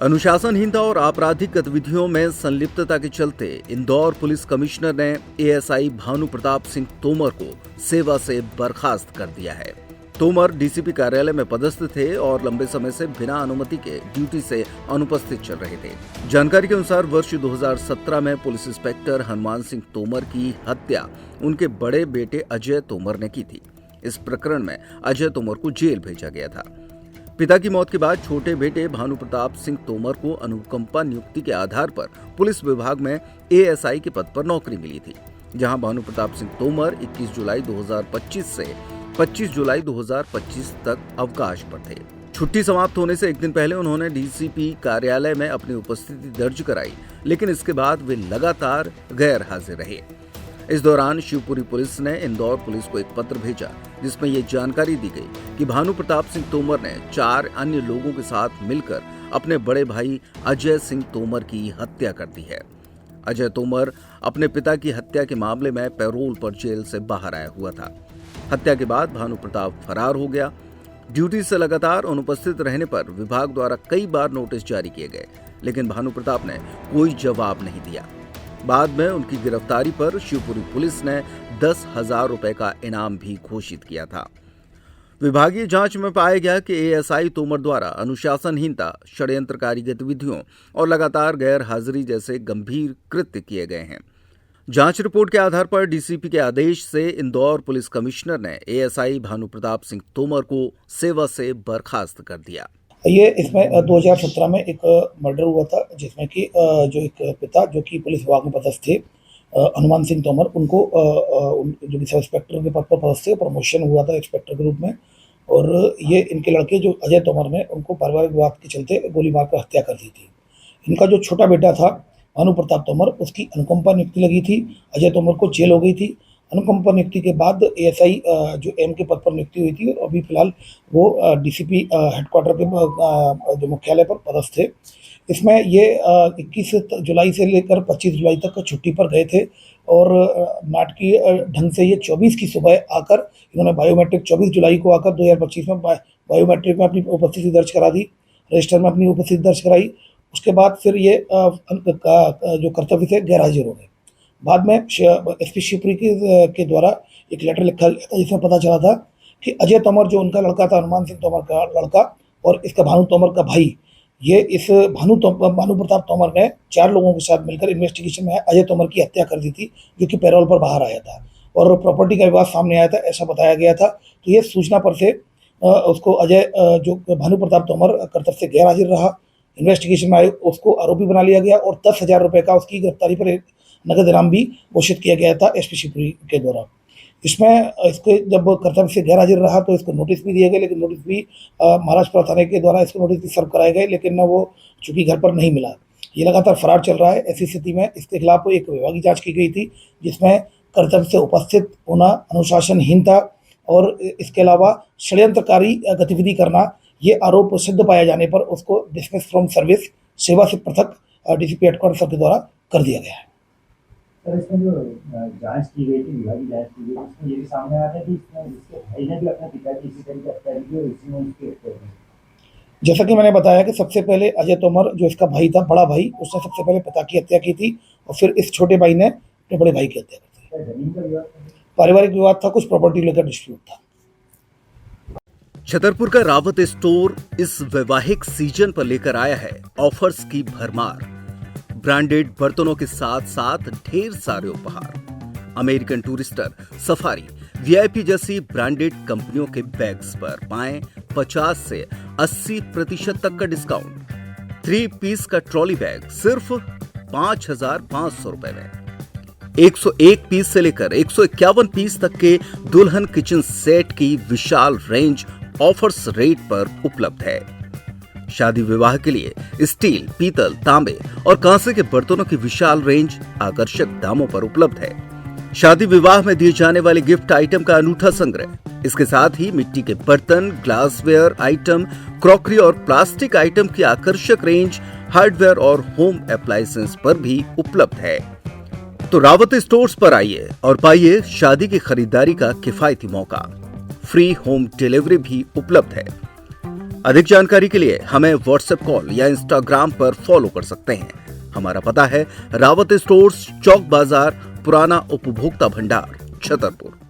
अनुशासनहीनता और आपराधिक गतिविधियों में संलिप्तता के चलते इंदौर पुलिस कमिश्नर ने एएसआई भानु प्रताप सिंह तोमर को सेवा से बर्खास्त कर दिया है। तोमर डीसीपी कार्यालय में पदस्थ थे और लंबे समय से बिना अनुमति के ड्यूटी से अनुपस्थित चल रहे थे। जानकारी के अनुसार वर्ष 2017 में पुलिस इंस्पेक्टर हनुमान सिंह तोमर की हत्या उनके बड़े बेटे अजय तोमर ने की थी। इस प्रकरण में अजय तोमर को जेल भेजा गया था। पिता की मौत के बाद छोटे बेटे भानु प्रताप सिंह तोमर को अनुकंपा नियुक्ति के आधार पर पुलिस विभाग में एएसआई के पद पर नौकरी मिली थी, जहां भानु प्रताप सिंह तोमर 21 जुलाई 2025 से 25 जुलाई 2025 तक अवकाश पर थे। छुट्टी समाप्त होने से एक दिन पहले उन्होंने डीसीपी कार्यालय में अपनी उपस्थिति दर्ज कराई, लेकिन इसके बाद वे लगातार गैर हाजिर रहे। इस दौरान शिवपुरी पुलिस ने इंदौर पुलिस को एक पत्र भेजा, जिसमें ये जानकारी दी गई कि भानु प्रताप सिंह तोमर ने 4 अन्य लोगों के साथ मिलकर अपने बड़े भाई अजय सिंह तोमर की हत्या कर दी है। अजय तोमर अपने पिता की हत्या के मामले में पैरोल पर जेल से बाहर आया हुआ था। हत्या के बाद भानु प्रताप फरार हो गया। ड्यूटी से लगातार अनुपस्थित रहने पर विभाग द्वारा कई बार नोटिस जारी किए गए, लेकिन भानु प्रताप ने कोई जवाब नहीं दिया। बाद में उनकी गिरफ्तारी पर शिवपुरी पुलिस ने 10,000 रुपए का इनाम भी घोषित किया था। विभागीय जांच में पाया गया कि एएसआई तोमर द्वारा अनुशासनहीनता, षड्यंत्रकारी गतिविधियों और लगातार गैर हाजिरी जैसे गंभीर कृत्य किए गए हैं। जांच रिपोर्ट के आधार पर डीसीपी के आदेश से इंदौर पुलिस कमिश्नर ने एएसआई भानु प्रताप सिंह तोमर को सेवा से बर्खास्त कर दिया। ये इसमें 2017 में एक मर्डर हुआ था, जिसमें कि जो एक पिता जो कि पुलिस विभाग में पदस्थ थे हनुमान सिंह तोमर, उनको जो कि सब इंस्पेक्टर के पद पर पदस्थ थे, प्रमोशन हुआ था इंस्पेक्टर के रूप में। और ये इनके लड़के जो अजय तोमर ने उनको पारिवारिक विवाद के चलते गोली मार कर हत्या कर दी थी। इनका जो छोटा बेटा था भानु प्रताप तोमर, उसकी अनुकंपा नियुक्ति लगी थी। अजय तोमर को जेल हो गई थी। अनुकंपा नियुक्ति के बाद एएसआई जो एम के पद पर नियुक्ति हुई थी और अभी फिलहाल वो डीसीपी हेडक्वार्टर के जो मुख्यालय पर पदस्थ थे। इसमें ये 21 जुलाई से लेकर 25 जुलाई तक छुट्टी पर गए थे और नाटकीय ढंग से ये 24 की सुबह आकर इन्होंने बायोमेट्रिक 24 जुलाई को आकर 2025 में बायोमेट्रिक में अपनी उपस्थिति दर्ज करा दी, रजिस्टर में अपनी उपस्थिति दर्ज कराई। उसके बाद फिर ये जो कर्तव्य थे गैर हाजिर हो गए। बाद में एसपी शिवपुरी के द्वारा एक लेटर लिखा गया था, जिसमें पता चला था कि अजय तोमर जो उनका लड़का था, हनुमान सिंह तोमर का लड़का और इसका भानु तोमर का भाई, ये इस भानु प्रताप तोमर ने 4 लोगों के साथ मिलकर इन्वेस्टिगेशन में अजय तोमर की हत्या कर दी थी, जो कि पैरोल पर बाहर आया था और प्रॉपर्टी का विवाद सामने आया था, ऐसा बताया गया था। तो ये सूचना पर से उसको अजय जो भानु प्रताप तोमर कर्तव्य से गैर हाजिर रहा। इन्वेस्टिगेशन में उसको आरोपी बना लिया गया और 10,000 रुपये का उसकी गिरफ्तारी पर नगद इनाम भी घोषित किया गया था एसपी शिवपुरी के द्वारा। इसमें इसको जब कर्तव्य से गैर हाजिर रहा तो इसको नोटिस भी दिए गए, लेकिन नोटिस भी महाराजपुरा थाने के द्वारा इसको नोटिस भी सर्व कराए गए, लेकिन वो चूंकि घर पर नहीं मिला। ये लगातार फरार चल रहा है। ऐसी स्थिति में इसके खिलाफ एक विभागीय जांच की गई थी, जिसमें कर्तव्य से उपस्थित होना, अनुशासनहीनता और इसके अलावा षड्यंत्रकारी गतिविधि करना, ये आरोप सिद्ध पाए जाने पर उसको डिसमिस फ्रॉम सर्विस, सेवा से पृथक डीसीपी हेडक्वार्टर के द्वारा कर दिया गया है। सर, इसमें जो जांच की गई थी, विभागीय जांच की गई, उसमें ये भी सामने आया था कि इसमें इसके भाई ने भी अपने पिता की इसी तरीके हत्या की और इसी में उसकी हत्या की। जैसा कि मैंने बताया कि सबसे पहले अजय तोमर जो इसका भाई था, बड़ा भाई, उसने सबसे पहले पिता की हत्या की थी और फिर इस छोटे भाई ने अपने बड़े भाई की हत्या की थी। जमीन का विवाद, पारिवारिक विवाद था, कुछ प्रॉपर्टी लेकर डिस्प्यूट था। छतरपुर का रावत स्टोर इस वैवाहिक सीजन पर लेकर आया है ऑफर्स की भरमार। ब्रांडेड बर्तनों के साथ साथ ढेर सारे उपहार। अमेरिकन टूरिस्टर, सफारी, वीआईपी जैसी ब्रांडेड कंपनियों के बैग्स पर पाएं 50 से 80% तक का डिस्काउंट। 3 पीस का ट्रॉली बैग सिर्फ 5,500 रुपए में। 101 पीस से लेकर 151 पीस तक के दुल्हन किचन सेट की विशाल रेंज ऑफर्स रेट पर उपलब्ध है। शादी विवाह के लिए स्टील, पीतल, तांबे और कांसे के बर्तनों की विशाल रेंज आकर्षक दामों पर उपलब्ध है। शादी विवाह में दिए जाने वाले गिफ्ट आइटम का अनूठा संग्रह, इसके साथ ही मिट्टी के बर्तन, ग्लासवेयर आइटम, क्रॉकरी और प्लास्टिक आइटम की आकर्षक रेंज हार्डवेयर और होम अप्लायंसेस पर भी उपलब्ध है। तो रावत स्टोर्स पर आइए और पाइए शादी की खरीदारी का किफायती मौका। फ्री होम डिलीवरी भी उपलब्ध है। अधिक जानकारी के लिए हमें व्हाट्सएप कॉल या इंस्टाग्राम पर फॉलो कर सकते हैं। हमारा पता है रावत स्टोर्स, चौक बाजार, पुराना उपभोक्ता भंडार, छतरपुर।